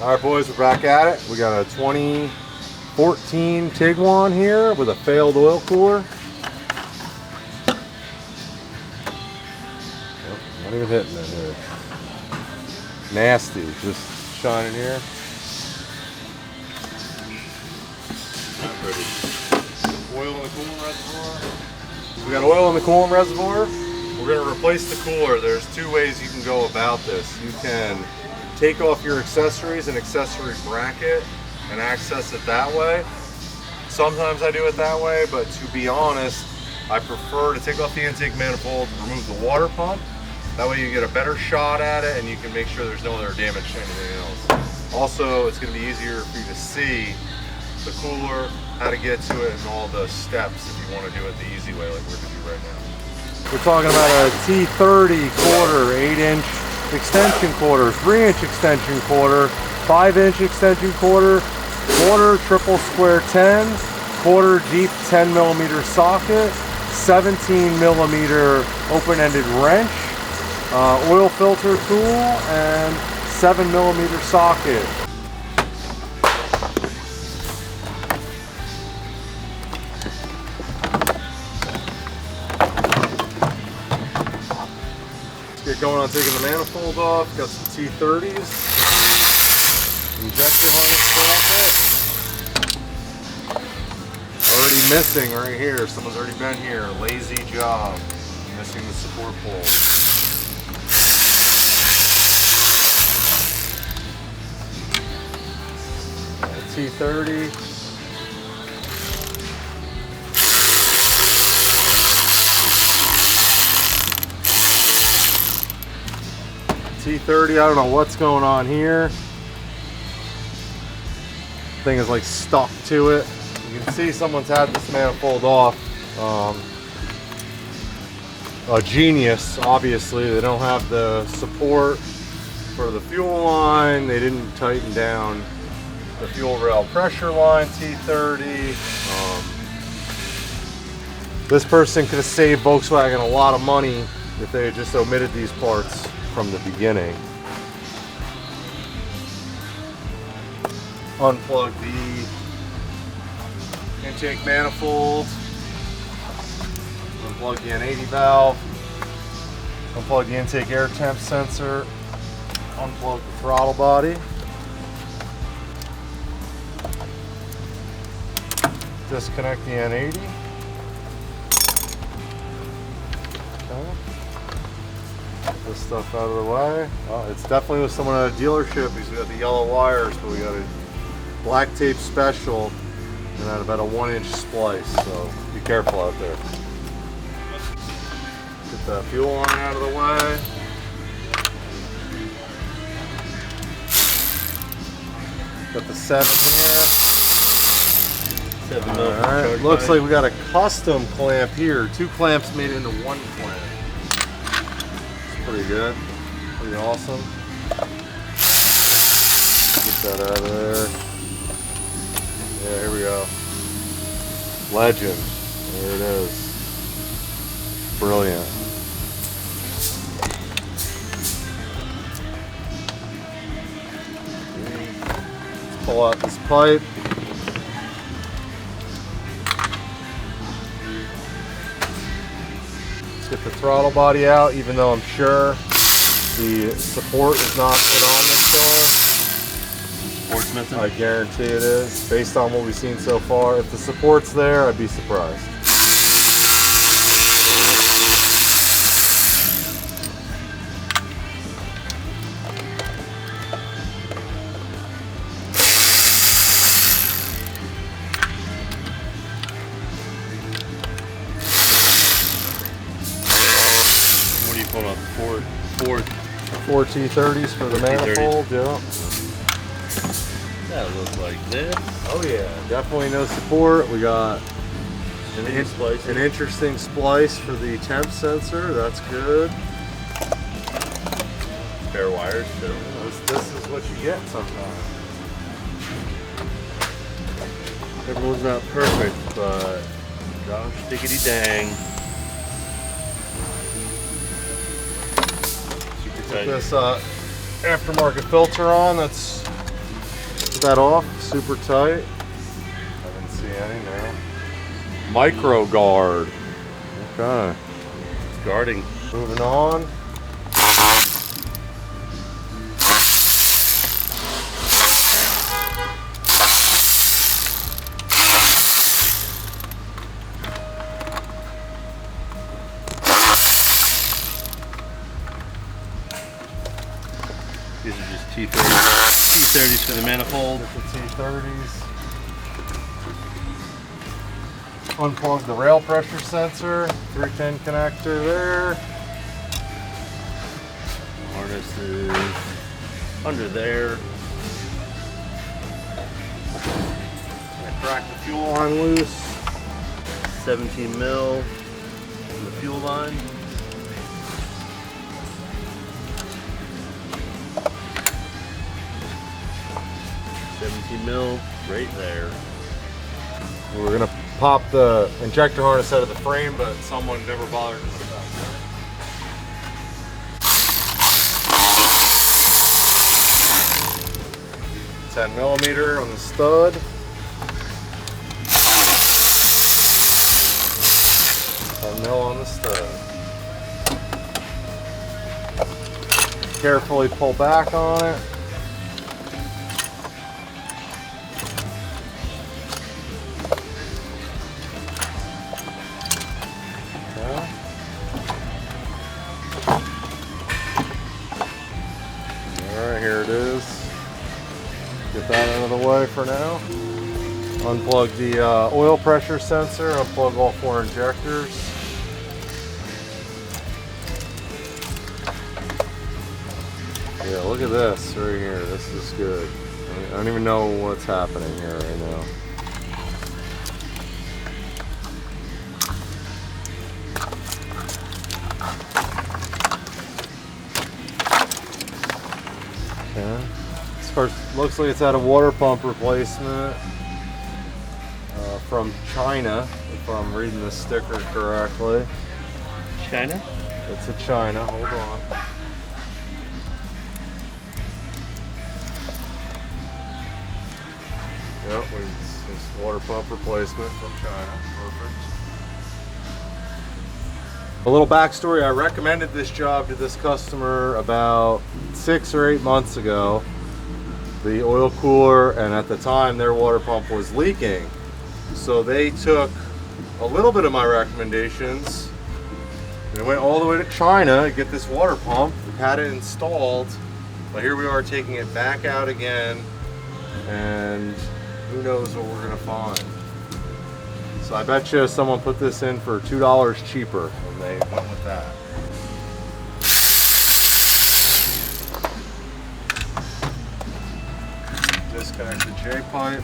All right, boys, we're back at it. We got a 2014 Tiguan here with a failed oil cooler. Nope, not even hitting it here. Nasty, just shining here. Not pretty. Oil in the coolant reservoir. We got oil in the coolant reservoir. We're going to replace the cooler. There's two ways you can go about this. You can take off your accessories and accessory bracket and access it that way. Sometimes I do it that way, but to be honest, I prefer to take off the intake manifold, remove the water pump. That way you get a better shot at it and you can make sure there's no other damage to anything else. Also, it's going to be easier for you to see the cooler, how to get to it, and all the steps if you want to do it the easy way like we're going to do right now. We're talking about a T30 quarter, 8-inch extension quarter, 3-inch extension quarter, 5-inch extension quarter, quarter triple square 10, quarter deep 10mm socket, 17mm open-ended wrench, oil filter tool, and 7mm socket. Get going on taking the manifold off. Got some T30s. Injection harness. Already missing right here. Someone's already been here. Lazy job. Missing the support pole. T30. T30, I don't know what's going on here. Thing is like stuck to it. You can see someone's had this manifold off. A genius, obviously. They don't have the support for the fuel line. They didn't tighten down the fuel rail pressure line, T30. This person could have saved Volkswagen a lot of money if they had just omitted these parts from the beginning. Unplug the intake manifold, unplug the N80 valve, unplug the intake air temp sensor, unplug the throttle body, disconnect the N80. Okay. Get this stuff out of the way. Well, it's definitely with someone at a dealership because we got the yellow wires, but we got a black tape special and at about a 1-inch splice, so be careful out there. Get the fuel line out of the way. Got the 7 here. 7 mil. Alright, looks like we got a custom clamp here. 2 clamps made into 1 clamp. Pretty good, pretty awesome. Get that out of there. Yeah, here we go. Legend. There it is. Brilliant. Let's pull out this pipe. Let's get the throttle body out, even though I'm sure the support is not put on this car. Support's missing? I guarantee it is, based on what we've seen so far. If the support's there, I'd be surprised. Four T30s for the manifold, yeah. That looks like this. Oh yeah, definitely no support. We got an interesting splice for the temp sensor. That's good. Bare wires too. This is what you get sometimes. Everyone's not perfect, but gosh diggity dang. Put this aftermarket filter on. That's Is that off? Super tight. I didn't see any there. Micro guard. Okay. It's guarding. Moving on. These are just T30s for the manifold. Get the T30s. Unplug the rail pressure sensor. 310 connector there. Harness is under there. I cracked the fuel line loose. 17 mil from the fuel line. Mil right there. We're gonna pop the injector harness out of the frame, but someone never bothered to put it back there. $10mm on the stud. $10mm on the stud. Carefully pull back on it. Here it is. Get that out of the way for now. Unplug the oil pressure sensor. Unplug all 4 injectors. Yeah, look at this right here. This is good. I don't even know what's happening here right now. First, looks like it's had a water pump replacement from China, if I'm reading the sticker correctly. China? It's a China, hold on. Yep, it's water pump replacement from China, perfect. A little backstory, I recommended this job to this customer about 6 or 8 months ago. The oil cooler, and at the time their water pump was leaking. So they took a little bit of my recommendations and they went all the way to China to get this water pump. We've had it installed, but here we are taking it back out again, and who knows what we're gonna find. So I bet you someone put this in for $2 cheaper and they went with that. Disconnect the J-pipe.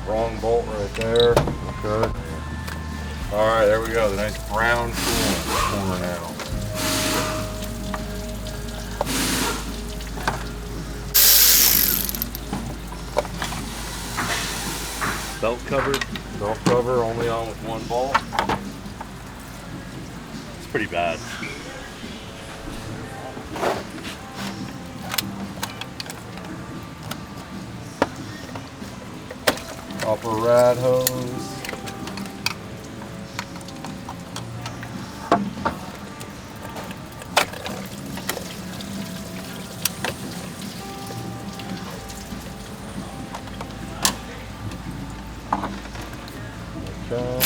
Wrong bolt right there. Okay. All right, there we go. The nice brown coolant pouring out. Belt cover. Belt cover only on with 1 bolt. It's pretty bad. Upper rad hose. Okay.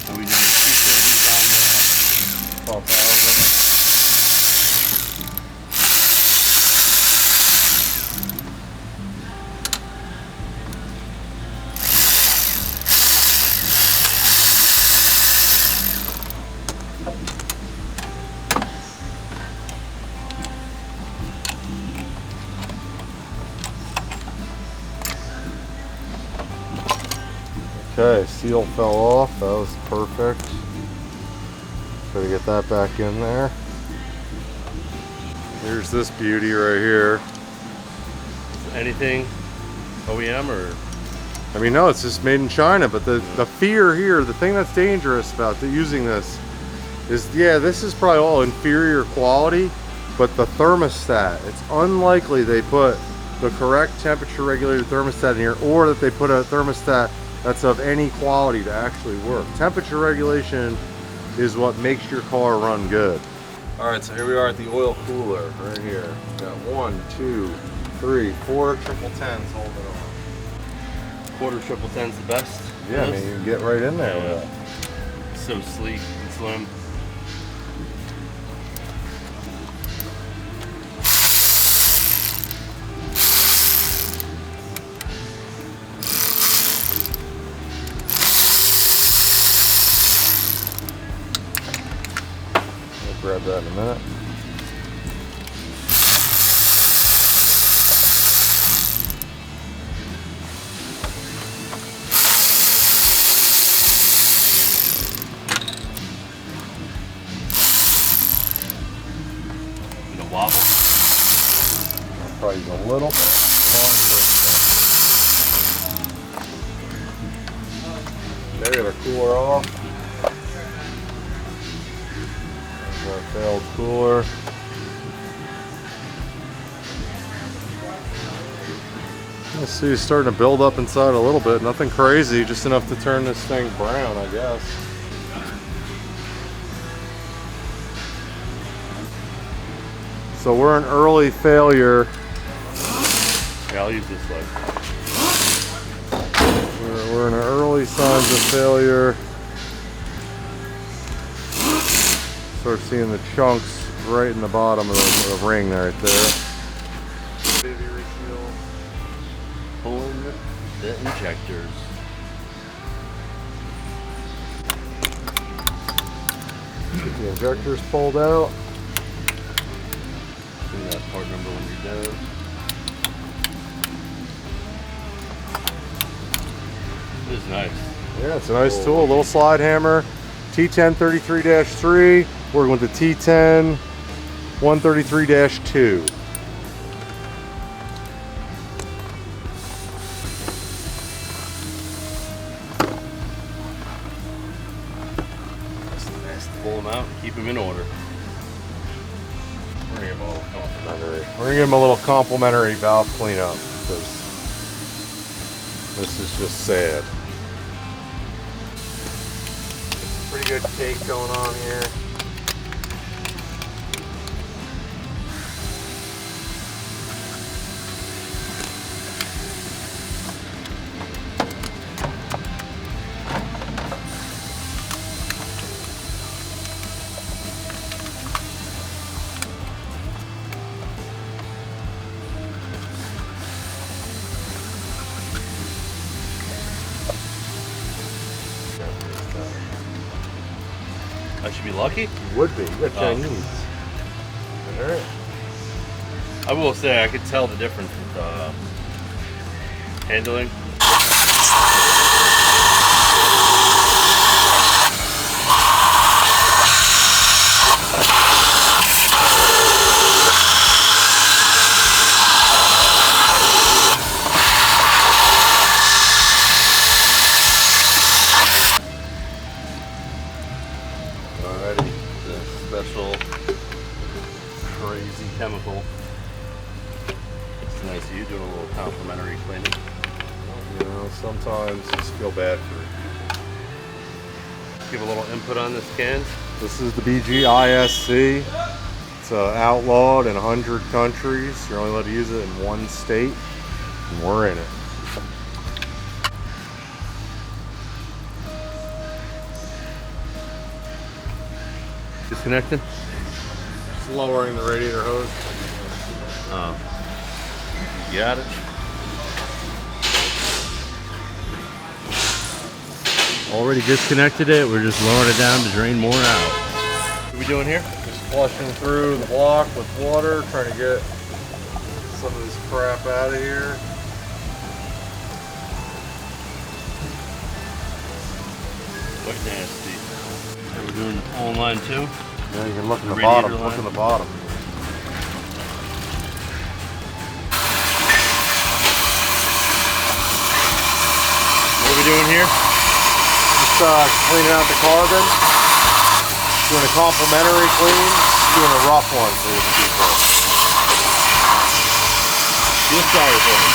So we did 230s on the Pump housing. Okay, seal fell off. That was perfect. Gotta get that back in there. Here's this beauty right here. anything OEM or? I mean, no, it's just made in China, but the fear here, the thing that's dangerous about using this is, yeah, this is probably all inferior quality, but the thermostat, it's unlikely they put the correct temperature regulated thermostat in here, or that they put a thermostat that's of any quality to actually work. Temperature regulation is what makes your car run good. All right, so here we are at the oil cooler right here. We've got 1, 2, 3, 4 triple tens holding on. Quarter triple ten's the best. Yeah, I mean, you can get right in there with it. So sleek and slim. Grab that in a minute. And a wobble. I'll probably use a little. There, get our cooler off. Our failed cooler. Let's see, it's starting to build up inside a little bit. Nothing crazy, just enough to turn this thing brown, I guess. So we're an early failure. Yeah, I'll use this light. We're in early signs of failure. Start seeing the chunks right in the bottom of the ring right there. Baby reseal. Pulling the injectors. Get the injectors pulled out. See that part number when you're done. This is nice. Yeah, it's a nice tool. A little slide hammer. T10 33-3. Working with the T10 133-2. That's the best. Pull them out and keep them in order. We're gonna give him a little complimentary valve cleanup because this is just sad. Pretty good cake going on here. I should be lucky. You would be. You got Chinese. All right. I will say I could tell the difference with handling. Alrighty. The special crazy chemical. It's nice of you doing a little complimentary cleaning. You know, sometimes you just feel bad for it. Give a little input on this can. This is the BG-ISC. It's outlawed in 100 countries. You're only allowed to use it in one state, and we're in it. Disconnected? Just lowering the radiator hose. Oh. You got it. Already disconnected it. We're just lowering it down to drain more out. What are we doing here? Just flushing through the block with water, trying to get some of this crap out of here. Quite nasty. And we're doing the pulling line too. Yeah, you can look in the Radiator bottom. line. Look in the bottom. doing here? Just cleaning out the carbon. Doing a complimentary clean. Doing a rough one for these people. Feel sorry for him.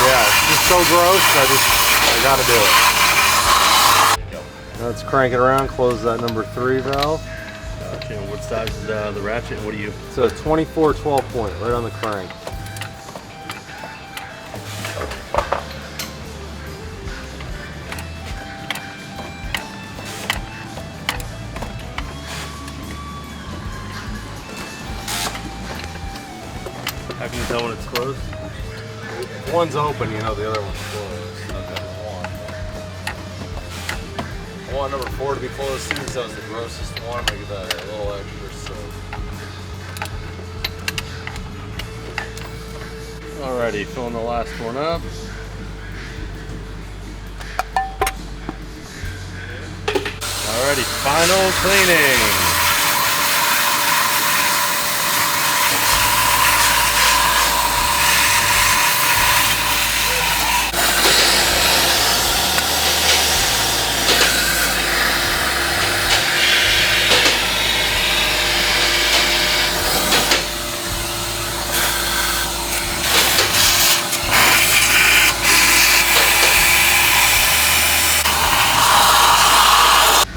Yeah, it's just so gross. I gotta do it. Let's crank it around. Close that number 3 valve. Okay, what size is the ratchet? What do you? It's a 24 12 point, right on the crank. How can you tell when it's closed? One's open, you know, the other one's closed. I want number 4 to be closed too, because that was the grossest one. I'm gonna give that a little extra soap. Alrighty, filling the last one up. Alrighty, final cleaning.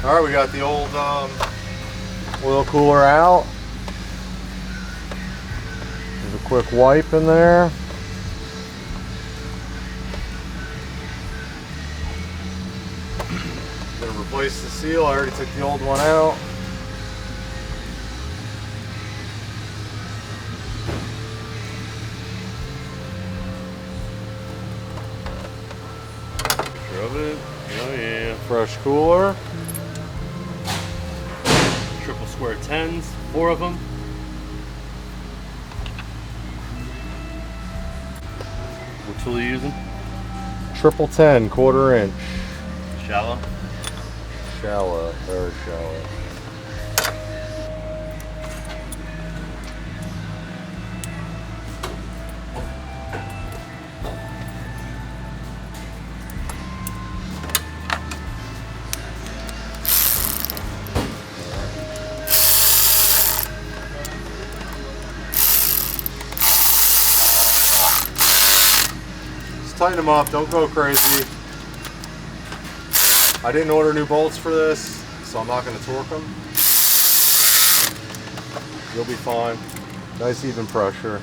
All right, we got the old oil cooler out. There's a quick wipe in there. Gonna replace the seal. I already took the old one out. Rub it. Oh yeah. Fresh cooler. Triple square 10s, 4 of them. What tool are you using? Triple 10, 1/4 inch. Shallow. Shallow, very shallow. Tighten them up, don't go crazy. I didn't order new bolts for this, so I'm not going to torque them. You'll be fine. Nice even pressure.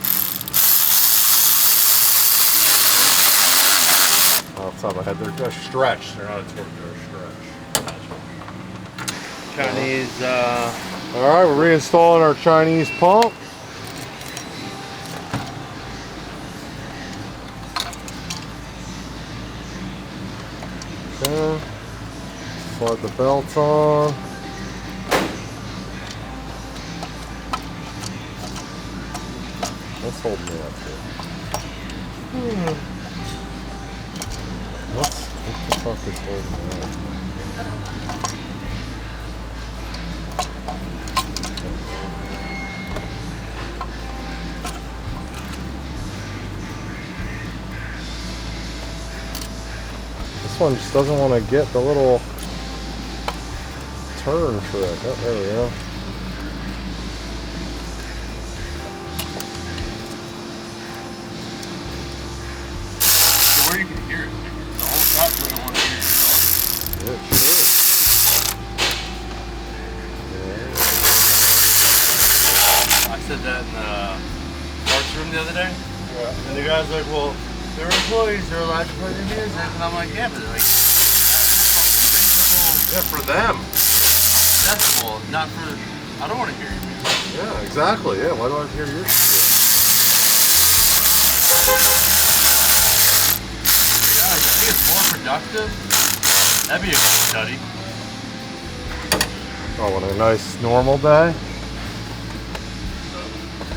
Off the top of my head, they're stretched. They're not a torque, they're a stretch. Chinese. Alright, we're reinstalling our Chinese pump. Okay. Slide the belt on. What's holding me up here? What the fuck is holding me up? This one just doesn't want to get the little turn for it. Oh, there we go. Where you can hear it. The whole shop doesn't want to hear it. It should. I said that in the parts room the other day. Yeah. And the guy's like, well, they're employees, they're allowed to play their music. And I'm like, yeah, but like, reasonable. Yeah, for them. Decibel, not for, I don't want to hear your music. Yeah, exactly. Yeah, why do I have to hear your shit? Yeah, I think it's more productive. That'd be a good study. Oh, what a nice normal day.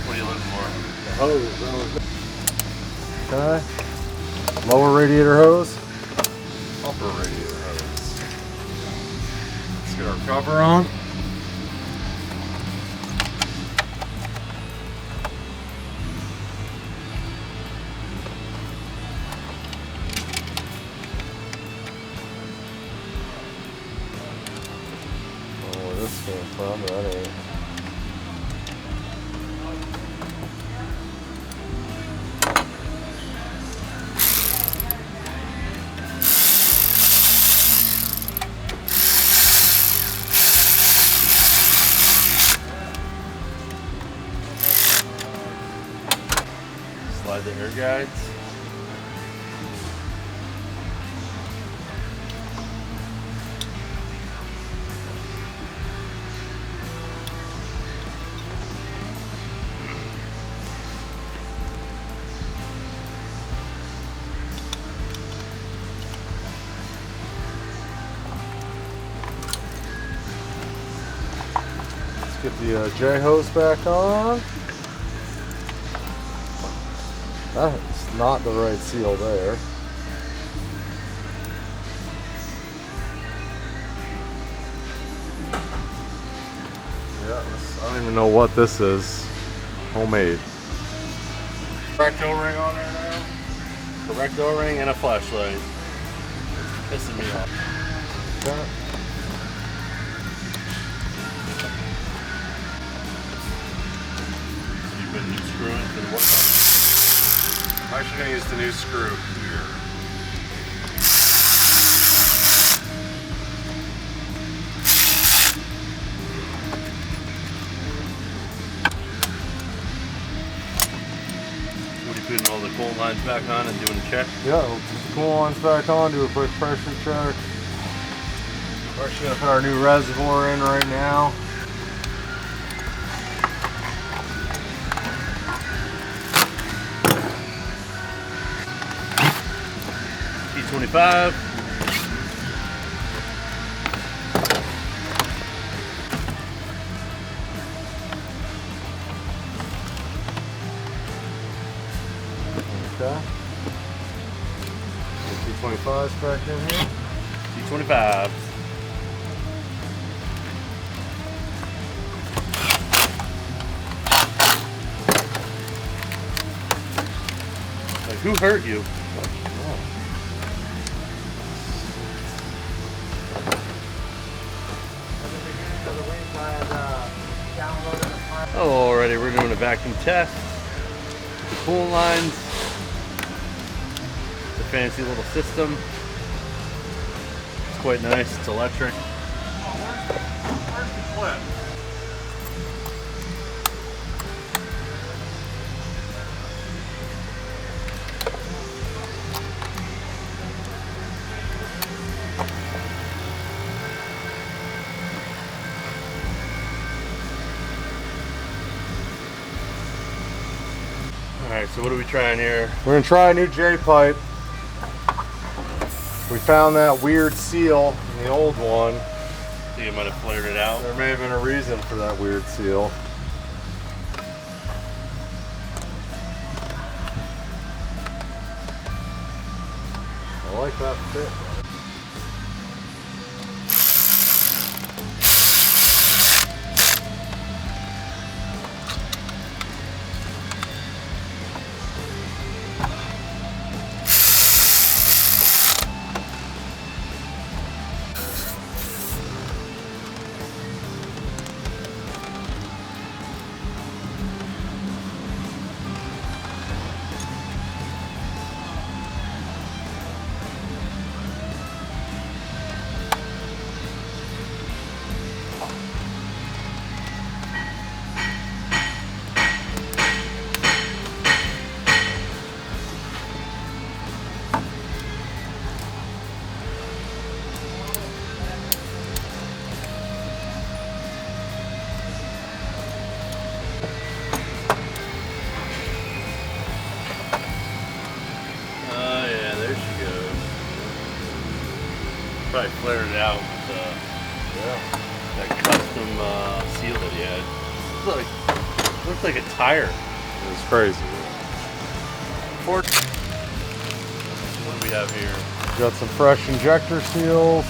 What are you looking for? The hose. Okay. Lower radiator hose. Upper radiator hose. Let's get our cover on. Well, that ain't. Slide the air guides. Get the J-hose back on. That's not the right seal there. Yeah, I don't even know what this is. Homemade. Correct O-ring on there now? Correct O-ring and a flashlight. It's pissing me off. Okay. You put a new screw in for the work on it? I'm actually going to use the new screw here. What are you putting all the cold lines back on and doing a check? Yeah, we'll put the cool lines back on, do a quick pressure check. We're actually going to put our new reservoir in right now. T25. Okay. T25's back in here. T25. Like, who hurt you? Alrighty, we're doing a vacuum test. The coolant lines. It's a fancy little system. It's quite nice. It's electric. Where's the clip? Alright, so what are we trying here? We're going to try a new J-pipe. We found that weird seal in the old one. I think it might have flared it out. There may have been a reason for that weird seal. I like that fit. Probably flared it out with that custom seal that he had. Looks like a tire. It was crazy. What do we have here? Got some fresh injector seals.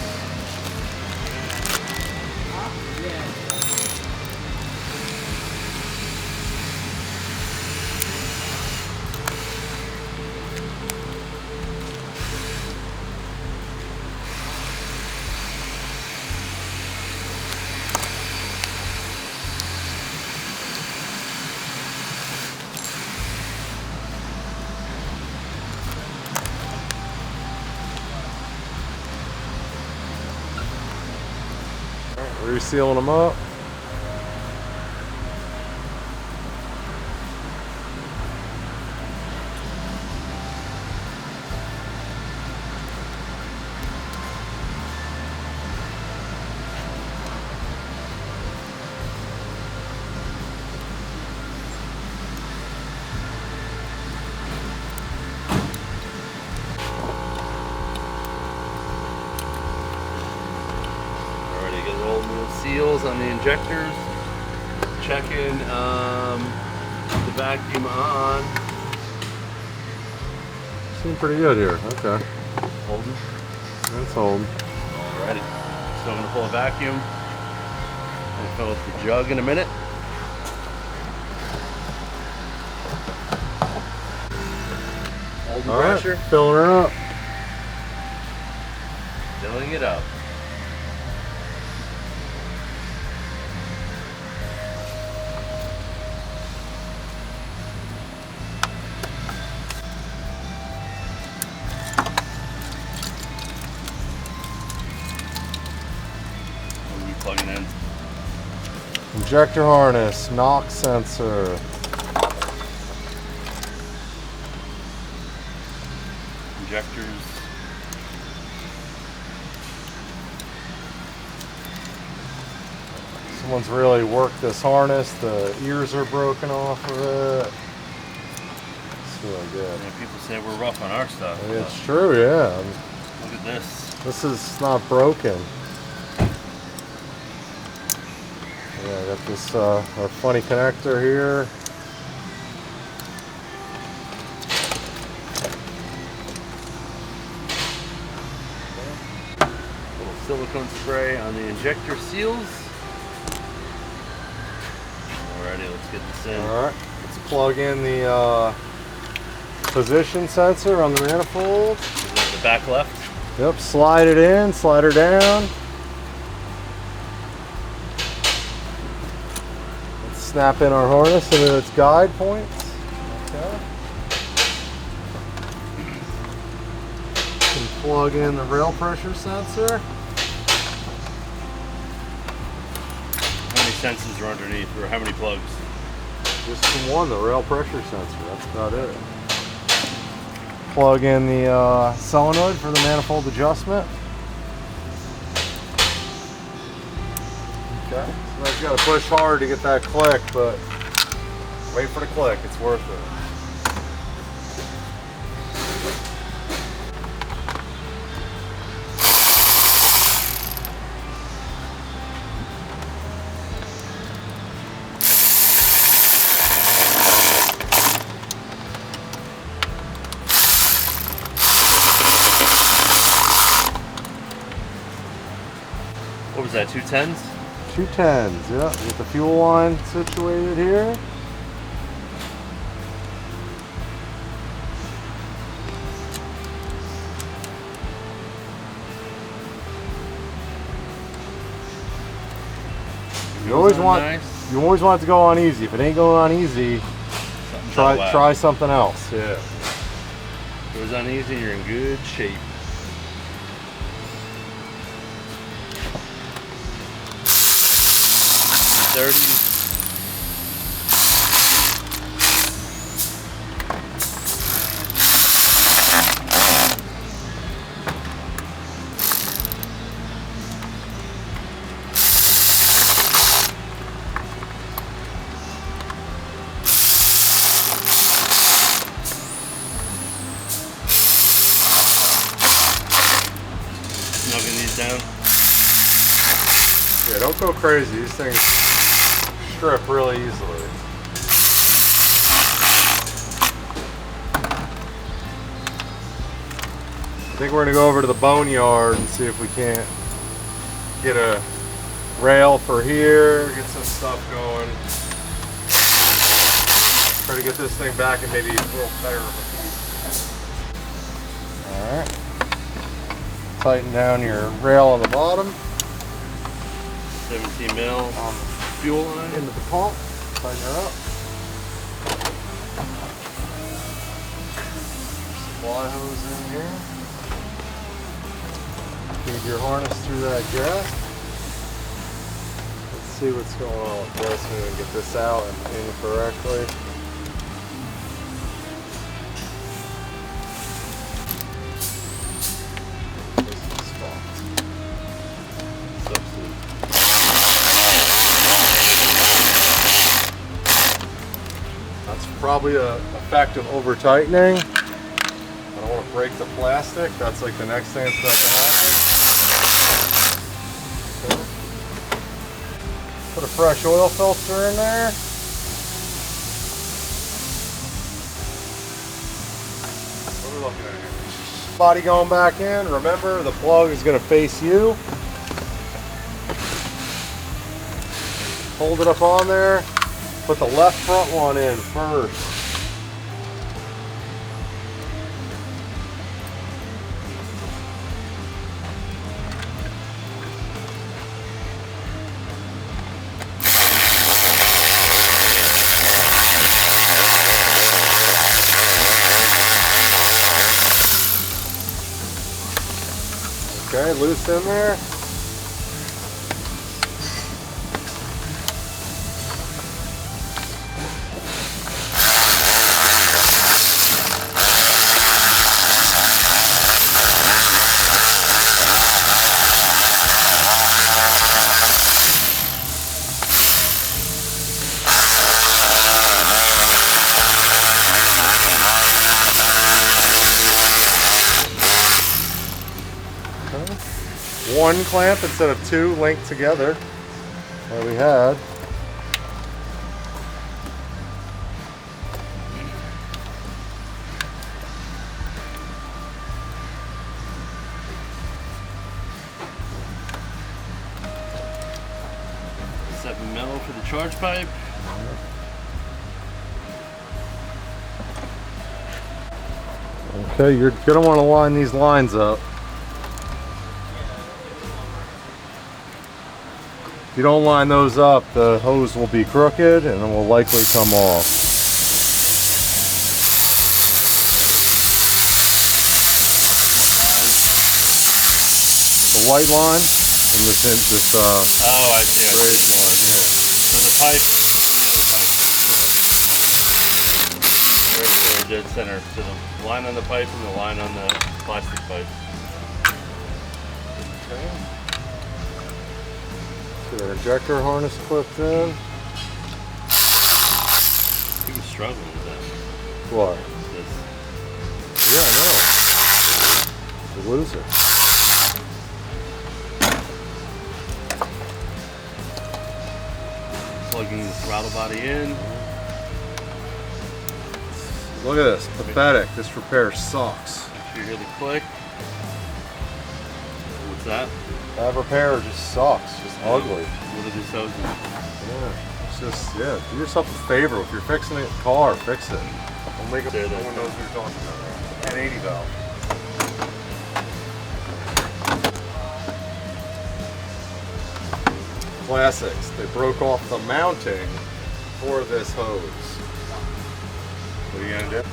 Resealing them up. Seals on the injectors, checking the vacuum on. Seem pretty good here. Okay. Holding. That's holding. Alrighty. Still gonna pull a vacuum and fill up the jug in a minute. Holding pressure. Right, filling her up. Filling it up. Plugging in. Injector harness, knock sensor. Injectors. Someone's really worked this harness. The ears are broken off of it. It's really good. Yeah, people say we're rough on our stuff. It's true, yeah. Look at this. This is not broken. Yeah, I got this our funny connector here. Little silicone spray on the injector seals. Alrighty, let's get this in. Alright, let's plug in the position sensor on the manifold. Is that the back left? Yep, slide it in, slide her down. Let's snap in our harness into its guide points. Okay. And plug in the rail pressure sensor. How many sensors are underneath, or how many plugs? Just the one, the rail pressure sensor. That's about it. Plug in the solenoid for the manifold adjustment. Okay. So now you got to push hard to get that click, but wait for the click. It's worth it. What was that, 210s? 210s, yeah. Get the fuel line situated here. You always want it to go on easy. If it ain't going on easy, try something else. Yeah. If it goes on easy, you're in good shape. $30. Snugging these down. Yeah, don't go crazy. These things strip really easily. I think we're gonna go over to the boneyard and see if we can't get a rail for here, get some stuff going. Try to get this thing back in maybe a little better of a piece. Alright. Tighten down your rail on the bottom. 17 mil on the fuel line. Into the pump. Tighten her up. Supply hose in here. Feed your harness through that jack. see what's going on with this. We're gonna get this out and in correctly. That's probably a effect of over tightening. I don't want to break the plastic. That's like the next thing that's about to happen. Okay. Put a fresh oil filter in there. What are we looking at here? Body going back in. Remember, the plug is going to face you. Hold it up on there. Put the left front one in first. Okay, loose in there. One clamp instead of two linked together that we had. $7mm for the charge pipe. Okay, you're gonna want to line these lines up. If you don't line those up, the hose will be crooked and it will likely come off. The white line and this oh, I see. raised line, yeah. So the pipe and the other pipe. Right there, dead center. So the line on the pipe and the line on the plastic pipe. Okay. Get our injector harness clipped in. He was struggling with that. What? This. Yeah, I know. The loser. Plugging the throttle body in. Look at this. Pathetic. This repair sucks. Make sure you hear the click. What's that? That repair just sucks. Just ugly. What are these hoses? Yeah. It's just, yeah. Do yourself a favor. If you're fixing a car, fix it. Don't make it. No one knows what you're talking about. 1080 valve. Classics. They broke off the mounting for this hose. What are you gonna do?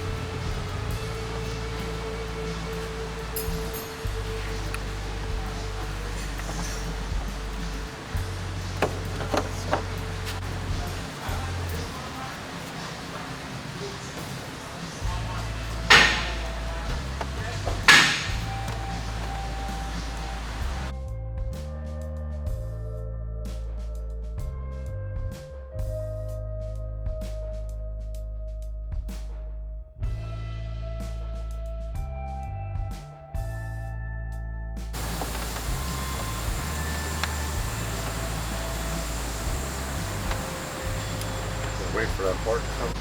Wait for that part to come.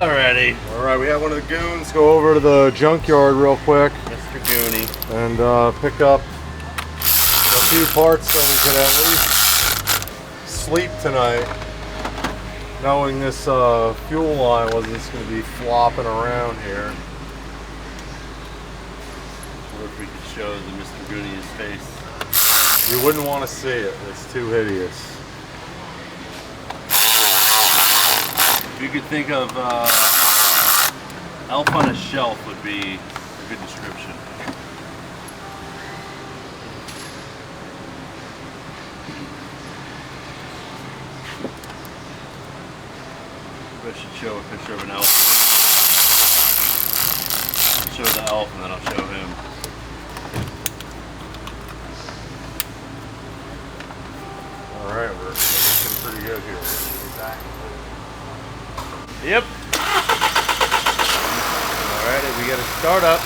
Alrighty. Alright, we had one of the goons go over to the junkyard real quick Mr. Goonie. and pick up a few parts so we could at least sleep tonight, knowing this fuel line wasn't just going to be flopping around here. Or if we could show the Mr. Goonie's face. You wouldn't want to see it. It's too hideous. If you could think of elf on a shelf would be a good description. I should show a picture of an elf. Show the elf and then I'll show him. Alright, we're looking pretty good here. Yep. Alrighty, we got to start up.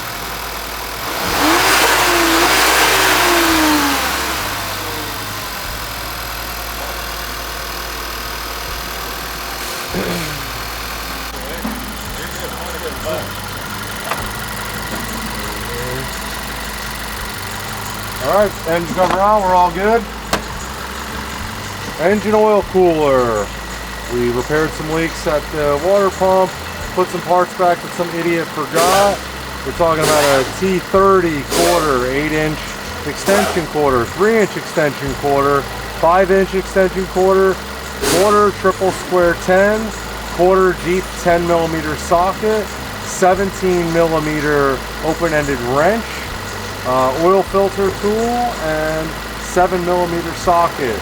Alright, engine cover on, we're all good. Engine oil cooler. We repaired some leaks at the water pump, put some parts back that some idiot forgot. We're talking about a T30 quarter, 8-inch extension quarter, 3-inch extension quarter, 5-inch extension quarter, quarter triple square 10, quarter Jeep 10mm socket, 17mm open-ended wrench, oil filter tool, and 7mm socket.